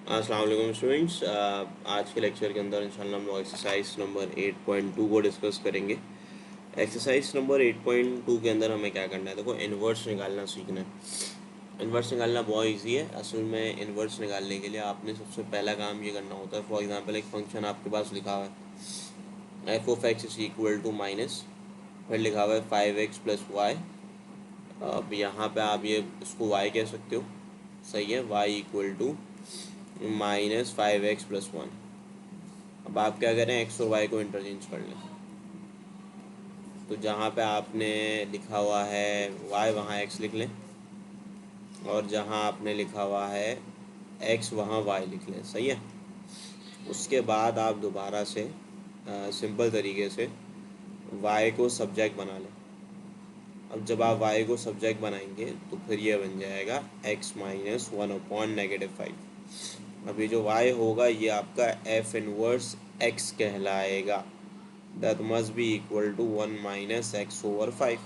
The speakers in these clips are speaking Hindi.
अस्सलाम वालेकुम स्टूडेंट्स। आज के लेक्चर के अंदर इंशाल्लाह हम लोग एक्सरसाइज नंबर 8.2 को डिस्कस करेंगे। एक्सरसाइज नंबर 8.2 के अंदर हमें क्या करना है, देखो इन्वर्स निकालना सीखना है। इन्वर्स निकालना बहुत इजी है। असल में इन्वर्स निकालने के लिए आपने सबसे पहला काम ये करना होता है। फॉर एग्जांपल एक फंक्शन आपके पास लिखा हुआ है F of x is equal to minus, फिर लिखा हुआ है 5x प्लस वाई। अब यहाँ पे आप ये इसको y कह सकते हो, सही है। y equal to -5x+1। अब आप क्या करें, एक्स और वाई को इंटरचेंज कर लें। तो जहाँ पे आपने लिखा हुआ है वाई वहाँ एक्स लिख लें, और जहाँ आपने लिखा हुआ है एक्स वहाँ वाई लिख लें, सही है। उसके बाद आप दोबारा से सिंपल तरीके से वाई को सब्जेक्ट बना लें। अब जब आप वाई को सब्जेक्ट बनाएंगे तो फिर ये बन जाएगा x-1/-5। अब ये जो y होगा ये आपका एफ इनवर्स x कहलाएगा। That must be equal to 1 - x/5।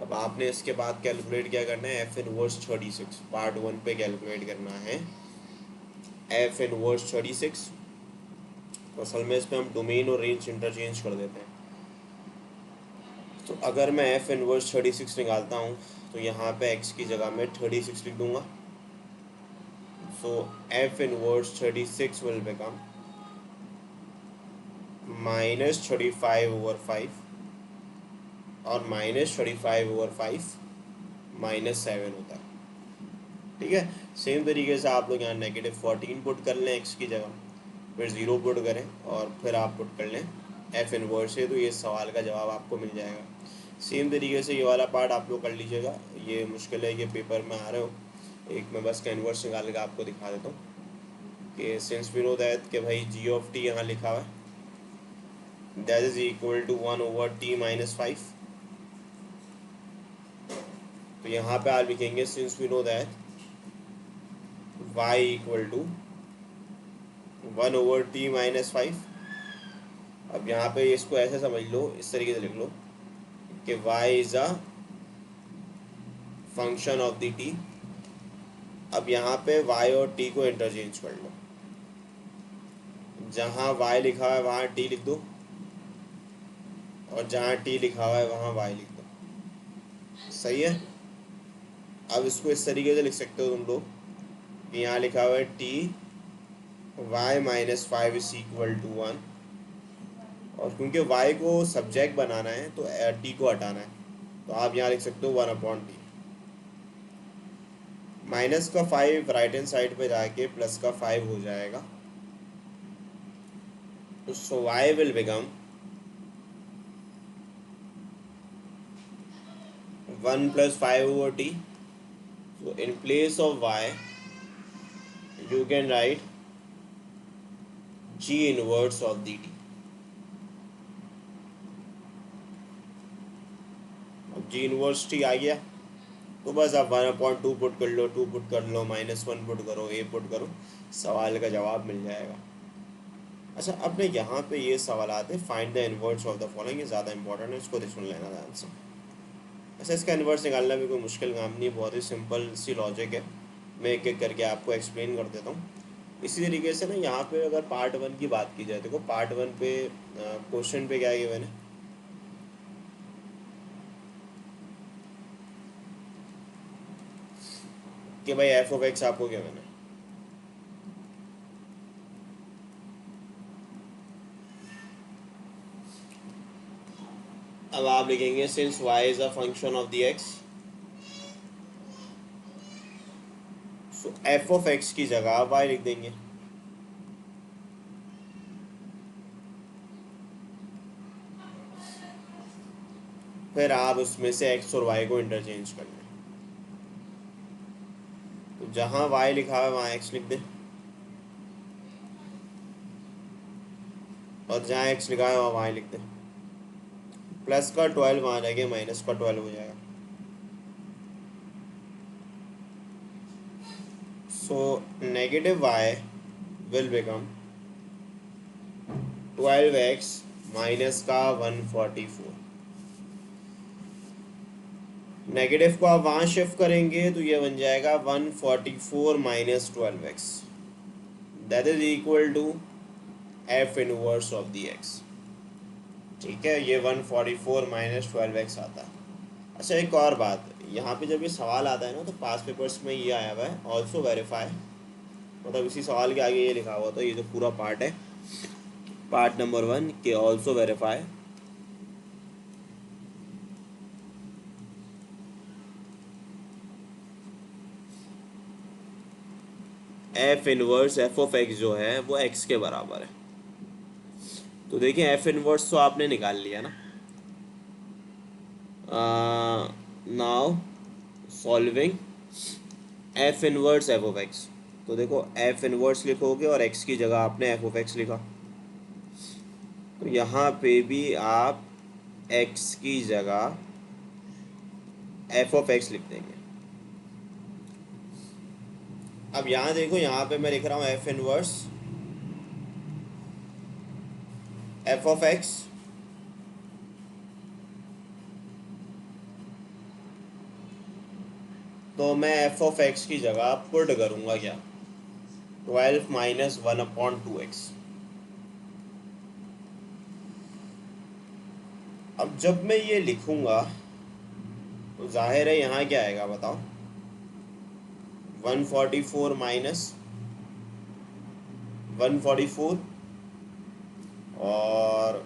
अब आपने इसके बाद कैलकुलेट क्या करना है, एफ इनवर्स 36 पार्ट 1 पे कैलकुलेट करना है। एफ इनवर्स 36, असल में इसमें हम डोमेन और रेंज इंटरचेंज कर देते हैं। तो अगर मैं एफ इनवर्स 36 निकालता हूँ तो यहाँ पे x की जगह में 36 लिख दूंगा। सो एफ इनवर्स 36 विल बिकम -35/5, और -35/5 -7 होता है, ठीक है। सेम तरीके से आप लोग यहाँ -14 पुट कर लें x की जगह, फिर 0 पुट करें और फिर आप पुट कर लें एफ इनवर्स से, तो ये सवाल का जवाब आपको मिल जाएगा। सेम तरीके से ये वाला पार्ट आप लोग कर लीजिएगा। ये मुश्किल है, ये पेपर में आ रहे हो। एक मैं बस का इन्वर्स निकाल के आपको दिखा देता हूँ कि सिंस वी नो दैट कि भाई जी ऑफ टी यहाँ लिखा हुआ है, that is equal to 1/t-5। तो यहाँ पे आप लिखेंगे since we know that y equal to 1/t-5। अब यहाँ पे इसको ऐसे समझ लो, इस तरीके से लिख लो कि y is a function of the t। अब यहाँ पे y और t को इंटरचेंज कर लो। जहाँ y लिखा हुआ है वहाँ t लिख दो, और जहाँ t लिखा हुआ है वहाँ y लिख दो, सही है। अब इसको इस तरीके से लिख सकते हो तुम लोग कि यहाँ लिखा हुआ है t y-5 is equal to 1, और क्योंकि y को सब्जेक्ट बनाना है तो t को हटाना है, तो आप यहाँ लिख सकते हो 1/t। माइनस का 5 राइट हैंड साइड पे जाके प्लस का 5 हो जाएगा। सो y will become 1 + 5/t। So in place of y you can write g inverse of the t। अब g इनवर्स t आ गया, तो बस आप 1/2 पुट कर लो, 2 पुट कर लो, -1 पुट करो, a पुट करो, सवाल का जवाब मिल जाएगा। अच्छा, अब ना यहाँ पे ये सवाल आते हैं find the inverse of the following, ये ज़्यादा इंपॉर्टेंट है, इसको सुन लेना ध्यान से। अच्छा, इसका इन्वर्स निकालना भी कोई मुश्किल काम नहीं है, बहुत ही सिंपल सी लॉजिक है। मैं एक एक करके आपको एक्सप्लेन कर देता हूँ। इसी तरीके से ना यहाँ पे अगर पार्ट 1 की बात की जाए, देखो पार्ट 1 पे क्वेश्चन पे क्या है गिवन है कि भाई एफ ऑफ एक्स आपको गिवन है। अब आप लिखेंगे since Y is a function of the X, so F of X की जगह वाई लिख देंगे। फिर आप उसमें से एक्स और वाई को इंटरचेंज कर लें। तो जहाँ वाई लिखा है वहाँ एक्स लिख दें, और जहाँ एक्स लिखा है वहाँ वाई लिख दें। प्लस का 12 वहाँ जाके माइनस का 12 हो जाएगा। So negative Y will become 12x minus का 144। नेगेटिव को आप वहाँ शिफ्ट करेंगे तो ये बन जाएगा 144 - 12x। That is equal to F inverse of the X. ठीक है, ये 144 माइनस 12x आता है। अच्छा, एक और बात, यहाँ पे जब ये सवाल आता है ना तो पास पेपर्स में ये आया हुआ है ऑल्सो वेरीफाई, मतलब इसी सवाल के आगे ये लिखा हुआ था, ये जो पूरा पार्ट है पार्ट नंबर 1 के also verify F inverse F of x जो है वो एक्स के बराबर है। तो देखिए एफ इनवर्स तो आपने निकाल लिया ना। Now solving F inverse F of X, तो देखो एफ इनवर्स लिखोगे और एक्स की जगह आपने एफ ऑफ एक्स लिखा, तो यहाँ पे भी आप एक्स की जगह एफ ऑफ एक्स लिख देंगे। अब यहाँ देखो, यहाँ पे मैं लिख रहा हूँ F inverse F of X, तो मैं एफ ऑफ एक्स की जगह पुट करूँगा क्या, 12 माइनस 1/2x। अब जब मैं ये लिखूँगा तो जाहिर है यहाँ क्या आएगा बताओ, 144 माइनस 144 और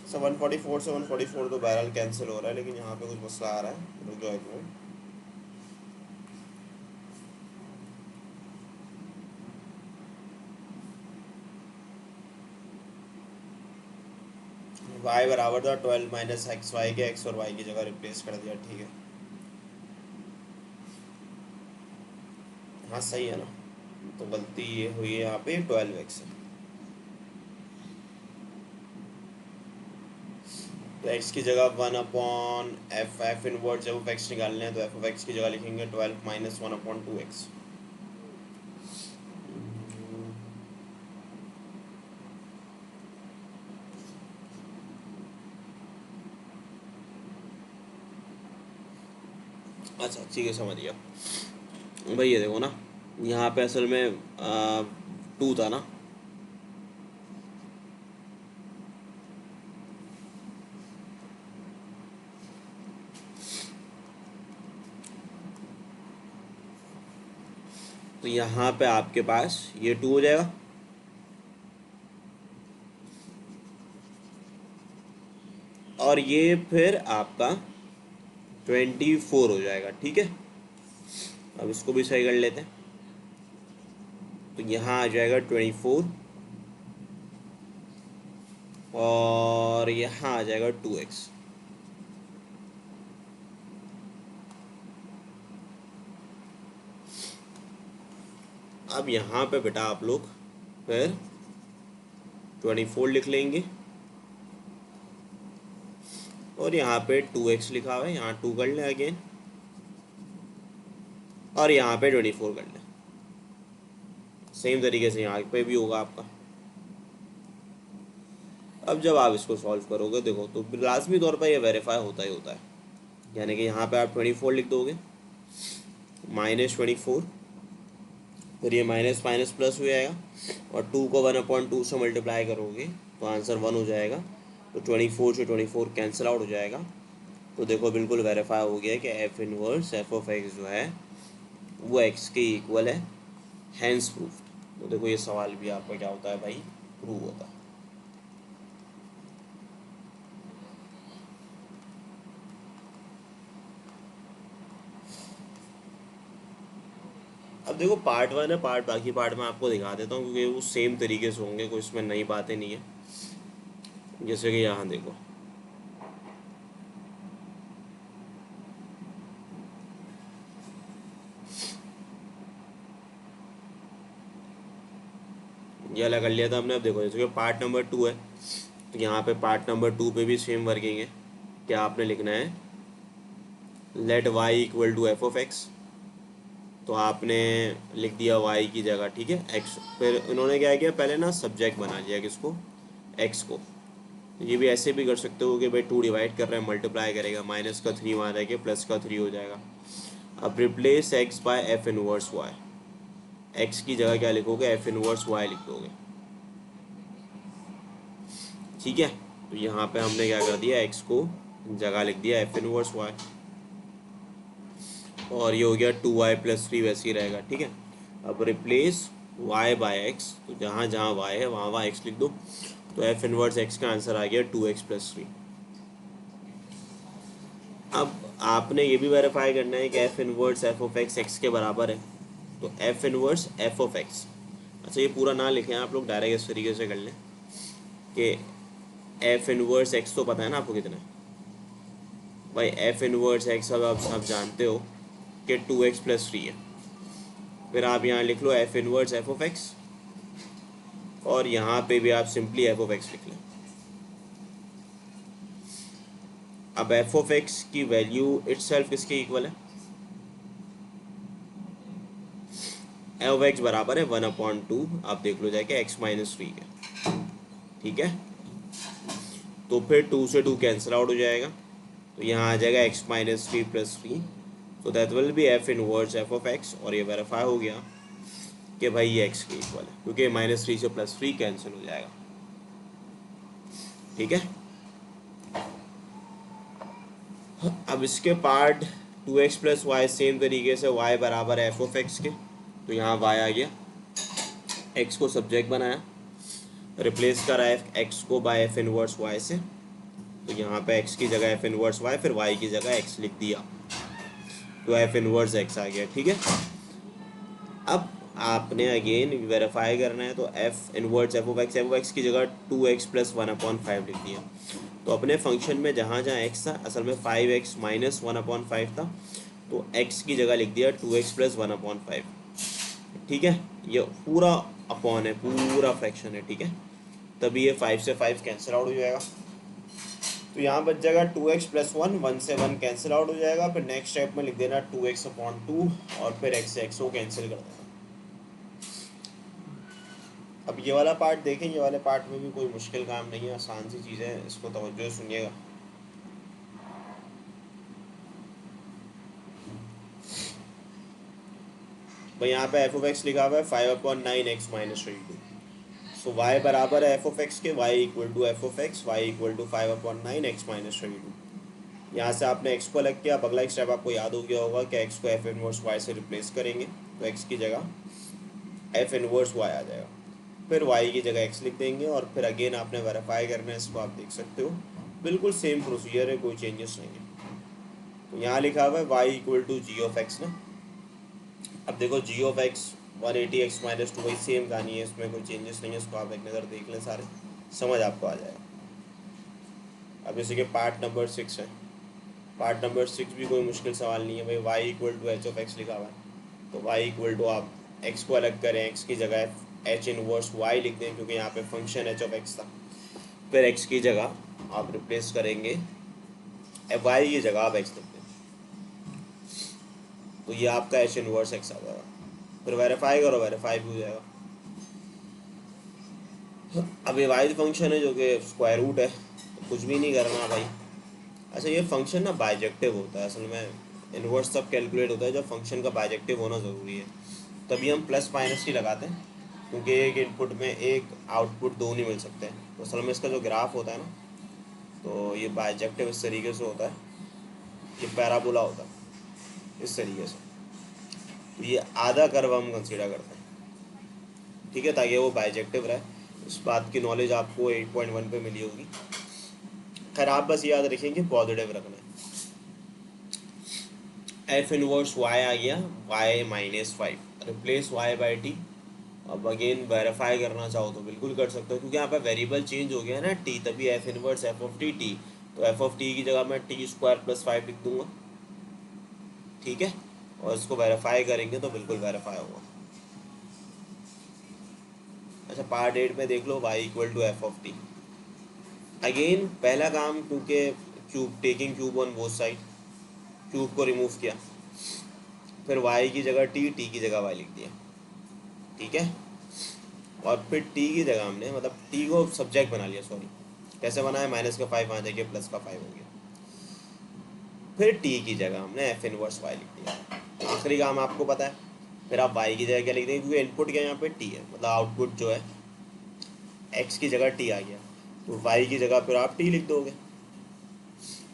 सब 144 से 144 तो बहरहाल कैंसिल हो रहा है, लेकिन यहाँ पे कुछ मसला आ रहा है, रुक जाओ एक मिनट। y बराबर था 12 माइनस एक्स वाई के, एक्स और वाई की जगह रिप्लेस कर दिया, ठीक है। हाँ सही है ना, तो गलती ये हुई है यहाँ पे 12x है, तो x की जगह 1/f, एफ इनवर्स जब ऑफ x निकालने हैं तो एफ ऑफ एक्स की जगह लिखेंगे 12 माइनस 1/2x। अच्छा ठीक है, समझ गया भाई। ये देखो ना, यहाँ पे असल में 2 था ना, तो यहाँ पे आपके पास ये 2 हो जाएगा, और ये फिर आपका 24 हो जाएगा, ठीक है। अब इसको भी सही कर लेते हैं, तो यहाँ आ जाएगा 24 और यहाँ आ जाएगा 2x। अब यहाँ पे बेटा आप लोग फिर 24 लिख लेंगे और यहाँ पे 2x लिखा हुआ है, यहाँ 2 कर लें अगेन, और यहाँ पे 24 कर लें। सेम तरीके से यहाँ पे भी होगा आपका। अब जब आप इसको सॉल्व करोगे देखो, तो लाजमी तौर पर ये वेरीफाई होता ही होता है, यानी कि यहाँ पे आप 24 लिख दोगे, -24, फिर ये माइनस माइनस प्लस हो जाएगा, और 2 को 1/2 से मल्टीप्लाई करोगे तो आंसर 1 हो जाएगा, तो 24 से 24 कैंसिल आउट हो जाएगा। तो देखो बिल्कुल वेरीफाई हो गया कि F inverse F of x जो है वो एक्स के इक्वल है, हैंस प्रूफ। तो देखो ये सवाल भी आपका क्या होता है भाई, प्रूव होता है। अब देखो पार्ट 1 है, बाकी पार्ट में आपको दिखा देता हूँ क्योंकि वो सेम तरीके से होंगे, कोई इसमें नई बातें नहीं है। जैसे कि यहाँ देखो, ये अलग कर लिया था हमने। अब देखो जैसे कि पार्ट नंबर 2 है, तो यहाँ पे पार्ट नंबर 2 पे भी सेम वर्किंग है। क्या आपने लिखना है, let y equal to F of X, तो आपने लिख दिया y की जगह, ठीक है, x। फिर इन्होंने क्या किया, पहले ना सब्जेक्ट बना लिया किसको, x को। ये भी ऐसे भी कर सकते हो कि भाई 2 डिवाइड कर रहे हैं, मल्टीप्लाई करेगा, माइनस का 3 वहाँ रहेगा, प्लस का 3 हो जाएगा। अब replace X by F inverse Y, X की जगह क्या लिखोगे, एफ इनवर्स वाई लिख दोगे, ठीक है। तो यहाँ पे हमने क्या कर दिया, एक्स को जगह लिख दिया एफ इनवर्स वाई, और ये हो गया 2y+3 वैसे ही रहेगा, ठीक है। अब रिप्लेस y बाय एक्स, तो जहाँ जहाँ y है वहाँ वहाँ x लिख दो, तो एफ इनवर्स x का आंसर आ गया 2x+3। अब आपने ये भी वेरीफाई करना है कि F inverse F of x x के बराबर है, तो F inverse F of x, अच्छा ये पूरा ना लिखें आप लोग, डायरेक्ट इस तरीके से कर लें कि एफ इनवर्स एक्स तो पता है ना आपको कितना है भाई, एफ इनवर्स एक्स अब आप सब जानते हो कि 2x+3 है, फिर आप यहाँ लिख लो F inverse F of X, और यहाँ पे भी आप सिंपली एफ ऑफ एक्स लिख लें। अब एफ ऑफ एक्स की वैल्यू इटसेल्फ किसके इक्वल है, एफ ऑफ एक्स बराबर है 1/2, आप देख लो जाके x-3 के, ठीक है। तो फिर 2 से 2 कैंसिल आउट हो जाएगा, तो यहाँ आ जाएगा x-3+3, तो that will be F inverse F of X, और ये वेरीफाई हो गया कि भाई ये x के इक्वल है, क्योंकि -3 से +3 कैंसिल हो जाएगा, ठीक है। अब इसके पार्ट 2x+y, सेम तरीके से y बराबर है एफ ऑफ एक्स के, तो यहाँ y आ गया, x को सब्जेक्ट बनाया, रिप्लेस करा x को बाय एफ इनवर्स y से, तो यहाँ पे x की जगह एफ इनवर्स y, फिर y की जगह x लिख दिया, तो एफ इनवर्स x आ गया, ठीक है। अब आपने अगेन वेरीफाई करना है, तो F inverse F of X की जगह 2x+1/5 लिख दिया, तो अपने फंक्शन में जहाँ जहाँ x था, असल में 5x - 1/5 था, तो x की जगह लिख दिया 2x+1/5, ठीक है। ये पूरा अपॉन है, पूरा फ्रैक्शन है, ठीक है, तभी ये 5 से 5 कैंसिल आउट हो जाएगा, तो यहाँ बच जाएगा 2x+1, 1 से 1 कैंसिल आउट हो जाएगा, फिर नेक्स्ट स्टेप में लिख देना 2x/2, और फिर x से x को कैंसिल कर देना। अब ये वाला पार्ट देखें, ये वाले पार्ट में भी कोई मुश्किल काम नहीं है, आसान सी चीज़ है, इसको तवज्जो से सुनिएगा। भाई यहाँ पे एफ ऑफ एक्स लिखा हुआ है 5/9x-32, सो y बराबर है एफ ऑफ एक्स के, y equal to F of X, y equal to 5/9x-32। यहाँ से आपने x को अलग किया, अब अगला एक स्टेप आपको याद हो गया होगा कि x को एफ इनवर्स y से रिप्लेस करेंगे, तो x की जगह एफ इनवर्स y आ जाएगा, फिर y की जगह x लिख देंगे, और फिर अगेन आपने वेरीफाई करना है, इसको आप देख सकते हो, बिल्कुल सेम प्रोसीजर है, कोई चेंजेस नहीं है। तो यहाँ लिखा हुआ है y equal to G of X ना, अब देखो जी ऑफ एक्स 180x-2 वही सेम कहानी है, इसमें कोई चेंजेस नहीं है, इसको आप एक नज़र देख लें, सारे समझ आपको आ जाएगा। अब जैसे कि पार्ट नंबर 6 है, पार्ट नंबर 6 भी कोई मुश्किल सवाल नहीं है भाई, y equal to H of X लिखा हुआ है, तो y इक्वल टू आप x को अलग करें, x की जगह एच इनवर्स y लिख दें, क्योंकि यहाँ पे फंक्शन एच ऑफ एक्स था, फिर x की जगह आप रिप्लेस करेंगे y की जगह आप x लिख दें, तो ये आपका एच इनवर्स x आ जाएगा, फिर वेरीफाई करो, वेरीफाई भी हो जाएगा। अब ये वाइज फंक्शन है जो कि स्क्वायर रूट है, तो कुछ भी नहीं करना भाई। अच्छा ये फंक्शन ना बाइजेक्टिव होता है, असल में इन्वर्स तब कैलकुलेट होता है जब फंक्शन का बाइजेक्टिव होना ज़रूरी है, तभी हम प्लस माइनस ही लगाते हैं, क्योंकि एक इनपुट में एक आउटपुट दो नहीं मिल सकते, तो असल में इसका जो ग्राफ होता है ना, तो ये बाइजेक्टिव इस तरीके से होता है, ये पैराबोला होता है इस तरीके से, तो ये आधा कर्व हम कंसीडर करते हैं, ठीक है, ताकि वो बाइजेक्टिव रहे। इस बात की नॉलेज आपको 8.1 पे मिली होगी। खैर आप बस याद रखेंगे पॉजिटिव रखना है। एफ इनवर्स वाई आ गया, y-5, replace y by T. अब अगेन वेरीफाई करना चाहो तो बिल्कुल कर सकते हो, क्योंकि यहाँ पे वेरिएबल चेंज हो गया ना t, तभी F inverse F of T T, तो एफ ऑफ टी की जगह मैं t² + 5 लिख दूंगा, ठीक है, और इसको वेरीफाई करेंगे तो बिल्कुल वेरीफाई होगा। अच्छा पार्ट 8 में देख लो y equal to F of T, again पहला काम, क्योंकि cube taking cube on both side, cube को रिमूव किया, फिर y की जगह t की जगह y लिख दिया, ठीक है, और फिर t की जगह हमने मतलब t को सब्जेक्ट बना लिया, सॉरी कैसे बनाया, -5 आ जाएगा, +5 हो गया, फिर t की जगह हमने एफ इनवर्स y लिख दिया, आखिरी काम आपको पता है। फिर आप y की जगह क्या लिख देंगे, क्योंकि इनपुट क्या यहाँ पे t है, मतलब आउटपुट जो है x की जगह t आ गया, तो y की जगह फिर आप t लिख दोगे।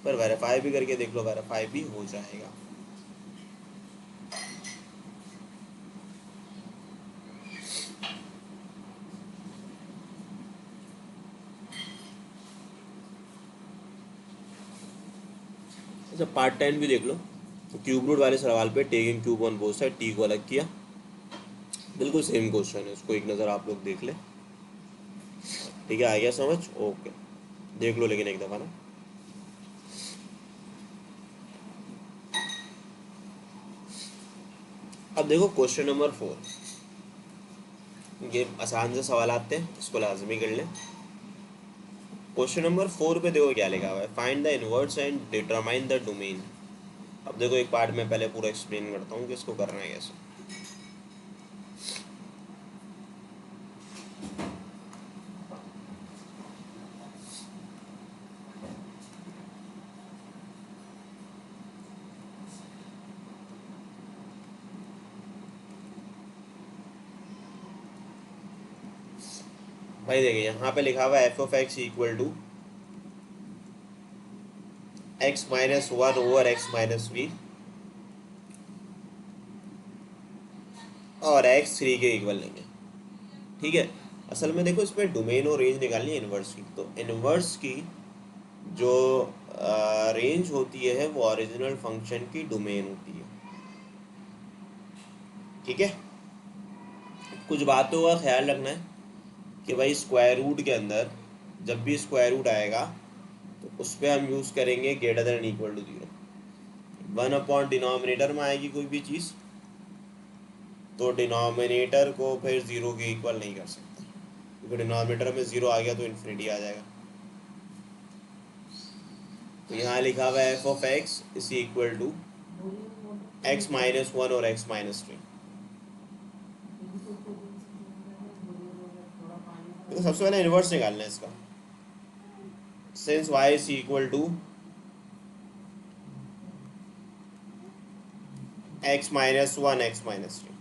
पर वेरीफाई भी करके देख लो, वेरीफाई भी हो जाएगा। अच्छा, पार्ट 10 भी देख लो। तो क्यूब रूट वाले सवाल पे taking cube on both side, T को अलग किया, बिल्कुल सेम क्वेश्चन है, उसको एक नज़र आप लोग देख ले। ठीक है, आ गया समझ? ओके, देख लो लेकिन एक दफ़ा ना। अब देखो क्वेश्चन नंबर 4, ये आसान से सवाल आते हैं, इसको लाजमी कर लें। क्वेश्चन नंबर 4 पे देखो क्या लिखा हुआ है, find the inverse and determine the domain. अब देखो एक पार्ट में पहले पूरा एक्सप्लेन करता हूँ कि इसको करना है कैसे। भाई देखिए यहाँ पे लिखा हुआ है F of x equal to x minus one over x minus v और एक्स 3 के इक्वल लेंगे। ठीक है, असल में देखो इसमें डोमेन और रेंज निकालनी है इनवर्स की। तो इनवर्स की जो रेंज होती है वो ओरिजिनल फंक्शन की डोमेन होती है। ठीक है, कुछ बातों का ख्याल रखना है कि भाई स्क्वायर रूट के अंदर जब भी स्क्वायर रूट आएगा तो उस पर हम यूज़ करेंगे greater than equal to 0। 1 upon denominator में आएगी कोई भी चीज़ तो डिनोमिनेटर को फिर 0 के इक्वल नहीं कर सकते, क्योंकि डिनोमिनेटर में 0 आ गया तो इन्फिनिटी आ जाएगा। तो यहाँ लिखा हुआ है F of x is equal to x minus one और एक्स माइनस 3। तो सबसे पहले इन्वर्स निकालना है इसका। Since y is equal to x minus one x minus 3,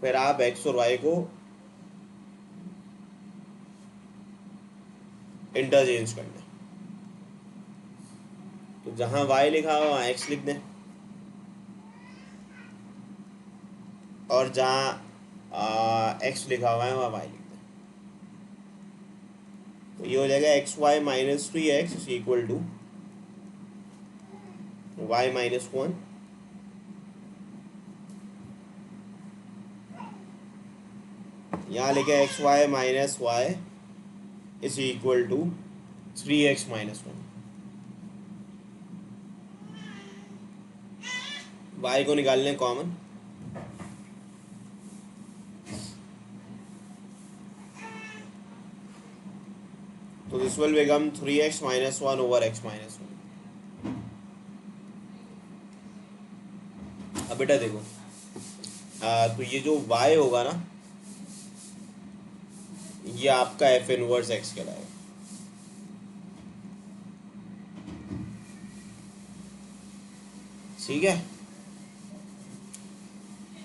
फिर आप x और y को इंटरचेंज करना है। तो जहाँ y लिखा हुआ वहाँ x लिख दें, और जहाँ x लिखा हुआ है वहाँ y लिख दें। तो ये हो जाएगा x y minus 3x is equal to y minus 1 यहाँ लिखे x y minus y is equal to 3x minus 1। y को निकाल लें कॉमन, तो this will become 3x minus 1 over x minus 1। अब बेटा देखो तो ये जो y होगा ना ये आपका एफ इनवर्स एक्स कहलाएगा। ठीक है,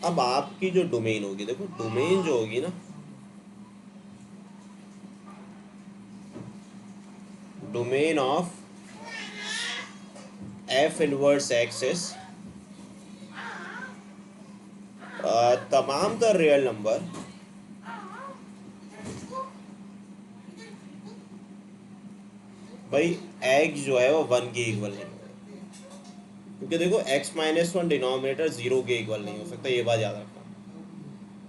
अब आपकी जो डोमेन होगी, देखो डोमेन जो होगी ना, domain of F inverse axis तमाम का रियल नंबर भाई एक्स जो है वो 1 के इक्वल नहीं होगा, क्योंकि देखो x माइनस 1 डिनोमिनेटर 0 के इक्वल नहीं हो सकता, ये बात याद रखना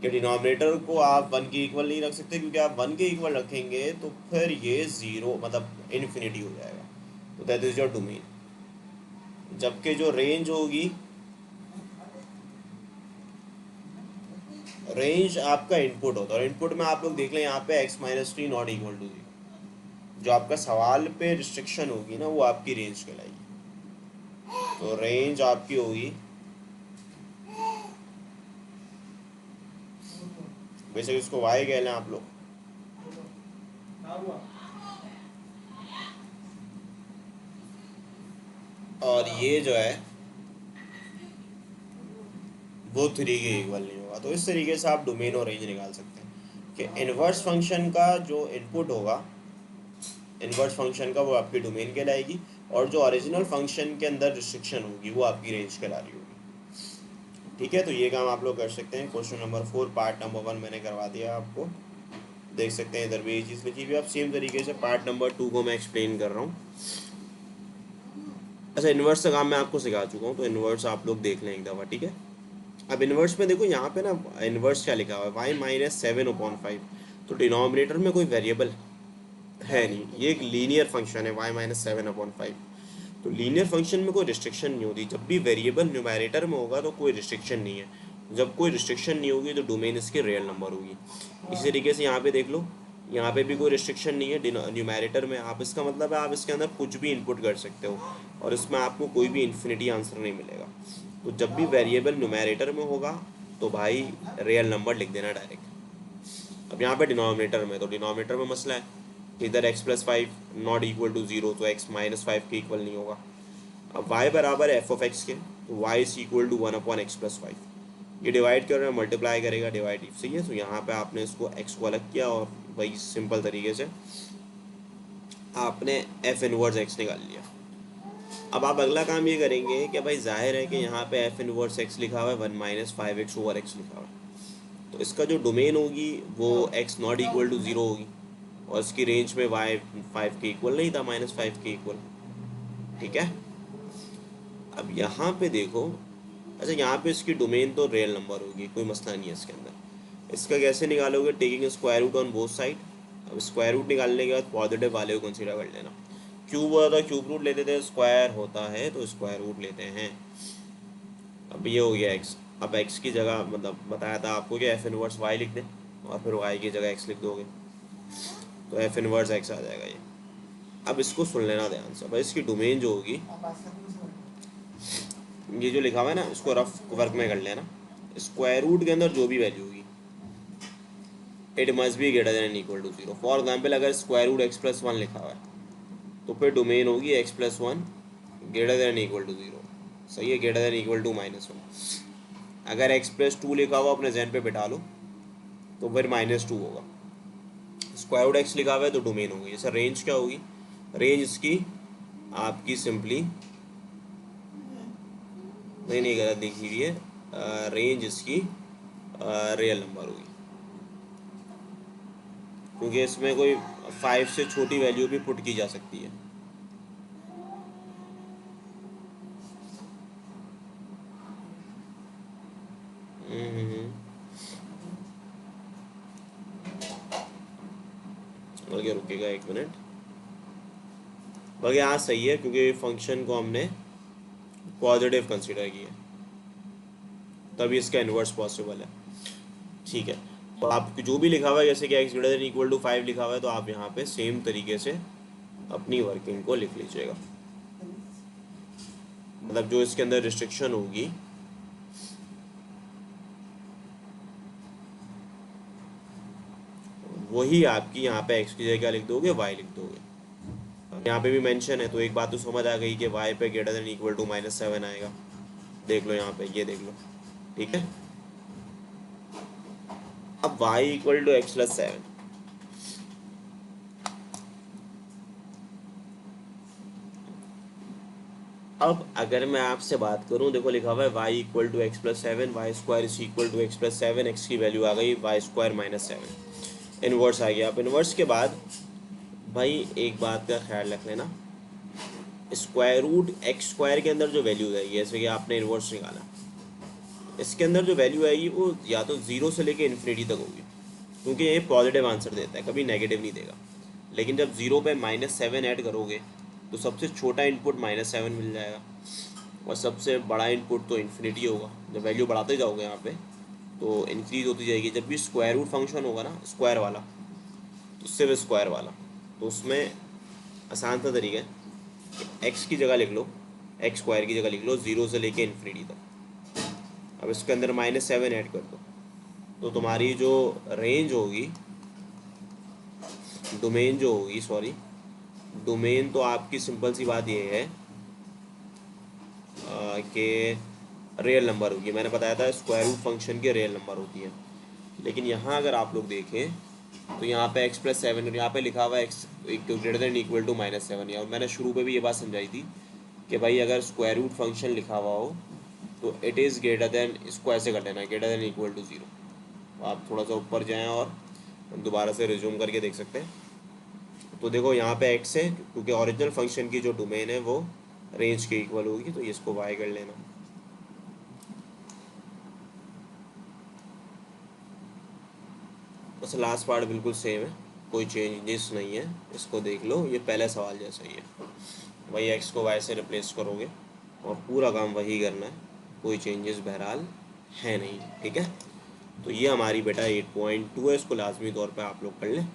कि डिनोमिनेटर को आप 1 के इक्वल नहीं रख सकते, क्योंकि आप 1 के इक्वल रखेंगे तो फिर ये 0 मतलब इन्फिनिटी हो जाएगा। तो दैट इज योर डोमेन। जबकि जो रेंज होगी, रेंज आपका इनपुट होता है, और इनपुट में आप लोग देख लें यहाँ पे x minus 3 not equal to 0। जो आपका सवाल पे रिस्ट्रिक्शन होगी ना वो आपकी रेंज कहलाएगी। तो रेंज आपकी होगी बेशक इसको y कह लें आप लोग, और ये जो है वो 3 के इक्वल नहीं होगा। तो इस तरीके से आप डोमेन और रेंज निकाल सकते हैं कि इन्वर्स फंक्शन का जो इनपुट होगा, इन्वर्स फंक्शन का, वो आपकी डोमेन कहलाएगी, और जो ओरिजिनल फंक्शन के अंदर रिस्ट्रिक्शन होगी वो आपकी रेंज कहला रही होगी। ठीक है, तो ये काम आप लोग कर सकते हैं। क्वेश्चन नंबर 4 पार्ट नंबर 1 मैंने करवा दिया आपको, देख सकते हैं इधर भी ये चीज़ लिखी हुई है। आप सेम तरीके से पार्ट नंबर 2 को मैं एक्सप्लेन कर रहा हूँ। अच्छा, इन्वर्स का काम मैं आपको सिखा चुका हूँ, तो इन्वर्स आप लोग देख लें एक दफ़ा, ठीक है। अब इन्वर्स में देखो यहाँ पे ना, इन्वर्स क्या लिखा हुआ है, वाई माइनस 7/5। तो डिनोमिनेटर में कोई वेरिएबल है नहीं, ये एक लीनियर फंक्शन है वाई माइनस 7/5। तो लीनियर फंक्शन में कोई रिस्ट्रिक्शन नहीं होती। जब भी वेरिएबल न्यूमैरेटर में होगा तो कोई रिस्ट्रिक्शन नहीं है। जब कोई रिस्ट्रिक्शन नहीं होगी तो डोमेन इसके रियल नंबर होगी। इसी तरीके से यहाँ पे देख लो, यहाँ पे भी कोई रिस्ट्रिक्शन नहीं है न्यूमैरेटर में। आप, इसका मतलब है आप इसके अंदर कुछ भी इनपुट कर सकते हो और इसमें आपको कोई भी इन्फिनिटी आंसर नहीं मिलेगा। तो जब भी वेरिएबल न्यूमैरेटर में होगा तो भाई रियल नंबर लिख देना डायरेक्ट। अब यहाँ पे डिनोमिनेटर में, तो डिनोमिनेटर में मसला है, इधर x+5 नॉट इक्वल टू 0, तो x-5 के इक्वल नहीं होगा। अब y बराबर है f(x) के, तो y is equal to 1/x+5। ये डिवाइड कर रहे हैं, मल्टीप्लाई करेगा, डिवाइड सही है। तो यहाँ पे आपने इसको x को अलग किया और वही सिंपल तरीके से आपने f इनवर्स x निकाल लिया। अब आप अगला काम ये करेंगे कि भाई जाहिर है कि यहाँ पे f इनवर्स x लिखा हुआ है, 1-5x/x लिखा हुआ है, तो इसका जो डोमेन होगी वो x नॉट इक्वल टू 0 होगी, और इसकी रेंज में y 5 के इक्वल नहीं था, -5 के इक्वल। ठीक है, अब यहाँ पे देखो, अच्छा यहाँ पे इसकी डोमेन तो रियल नंबर होगी, कोई मसला नहीं है इसके अंदर। इसका कैसे निकालोगे, taking square root on both side. अब स्क्वायर रूट निकालने के बाद पॉजिटिव वाले को कंसीडर कर लेना। क्यूब होता था क्यूब रूट लेते थे, स्क्वायर होता है तो स्क्वायर रूट लेते हैं। अब ये हो गया x। अब x की जगह, मतलब बताया था आपको कि एफ इनवर्स y लिख दें और फिर y की जगह x लिख दोगे, तो एफ इनवर्स x आ जाएगा ये। अब इसको सुन लेना ध्यान से भाई, इसकी डोमेन जो होगी, ये जो लिखा हुआ है ना, इसको रफ वर्क में कर लेना। स्क्वायर रूट के अंदर जो भी वैल्यू होगी, it must be greater than equal to 0। For example अगर स्क्वायर रूट x+1 लिखा हुआ है तो फिर डोमेन होगी x+1 greater than equal to 0। सही है, ग्रेटर देन इक्वल टू -1। अगर x+2 लिखा हुआ अपने जहन पे बिठा लो तो फिर -2 होगा। स्क्वायर रूट x लिखा हुआ है तो डोमेन होगी। जैसे रेंज क्या होगी, रेंज इसकी आपकी सिंपली, नहीं गलत लिखी हुई है, रेंज इसकी रियल नंबर होगी, क्योंकि इसमें कोई 5 से छोटी वैल्यू भी पुट की जा सकती है। बल्कि रुकेगा 1 मिनट, बल्कि हाँ सही है, क्योंकि फंक्शन को हमने पॉजिटिव कंसीडर किया, तभी इसका इन्वर्स पॉसिबल है। ठीक है, तो आप जो भी लिखा हुआ है, जैसे कि x greater than equal to 5 लिखा हुआ है, तो आप यहाँ पे सेम तरीके से अपनी वर्किंग को लिख लीजिएगा। मतलब जो इसके अंदर रिस्ट्रिक्शन होगी वही आपकी यहाँ पे x की जगह लिख दोगे, y लिख दोगे। यहाँ पे भी मेंशन है, तो एक बात तो समझ आ गई कि y पे ग्रेटर देन इक्वल टू -7 आएगा। देख लो यहाँ पे, ये देख लो, ठीक है। अब y इक्वल टू x+7, अब अगर मैं आपसे बात करूं, देखो लिखा हुआ है y equal to x+7, y square is equal to x+7, x की वैल्यू आ गई y² - 7, इन्वर्स आ गया। अब इन्वर्स के बाद भाई एक बात का ख्याल रख लेना, स्क्वायर रूट x² के अंदर जो वैल्यू आएगी, जैसे कि आपने इन्वर्स निकाला, इसके अंदर जो वैल्यू आएगी वो या तो 0 से लेके इन्फिनिटी तक होगी, क्योंकि ये पॉजिटिव आंसर देता है, कभी नेगेटिव नहीं देगा। लेकिन जब 0 पे -7 ऐड करोगे तो सबसे छोटा इनपुट -7 मिल जाएगा, और सबसे बड़ा इनपुट तो इन्फिनिटी होगा। जब वैल्यू बढ़ाते जाओगे यहाँ पे तो इंक्रीज होती जाएगी। जब भी स्क्वायर रूट फंक्शन होगा ना, स्क्वायर वाला, तो सिर्फ स्क्वायर वाला, तो उसमें आसान सा तरीका है कि एक्स की जगह लिख लो, x² की जगह लिख लो 0 से लेके इन्फिनिटी तक। अब इसके अंदर -7 ऐड कर दो, तो तुम्हारी जो रेंज होगी, डोमेन जो होगी, सॉरी, डोमेन तो आपकी सिंपल सी बात ये है कि रियल नंबर होगी। मैंने बताया था स्क्वायर रूट फंक्शन की रियल नंबर होती है। लेकिन यहाँ अगर आप लोग देखें तो यहाँ पे x प्लस 7 यहाँ पे लिखा हुआ है x greater than equal to -7। और मैंने शुरू में भी ये बात समझाई थी कि भाई अगर स्क्वायर रूट फंक्शन लिखा हुआ हो तो इट इज़ ग्रेटर देन, इसको ऐसे कर लेना है, ग्रेटर देन इक्वल टू 0। आप थोड़ा सा ऊपर जाएं और दोबारा से रिज्यूम करके देख सकते हैं। तो देखो यहाँ पे x है, क्योंकि ओरिजिनल फंक्शन की जो डोमेन है वो रेंज के इक्वल होगी, तो इसको y कर लेना। बस लास्ट पार्ट बिल्कुल सेम है, कोई चेंजेस नहीं है, इसको देख लो, ये पहले सवाल जैसा ही है। वही x को y से रिप्लेस करोगे और पूरा काम वही करना है, कोई चेंजेस बहरहाल है नहीं। ठीक है, तो ये हमारी बेटा 8.2 है, इसको लाजमी तौर पे आप लोग कर लें।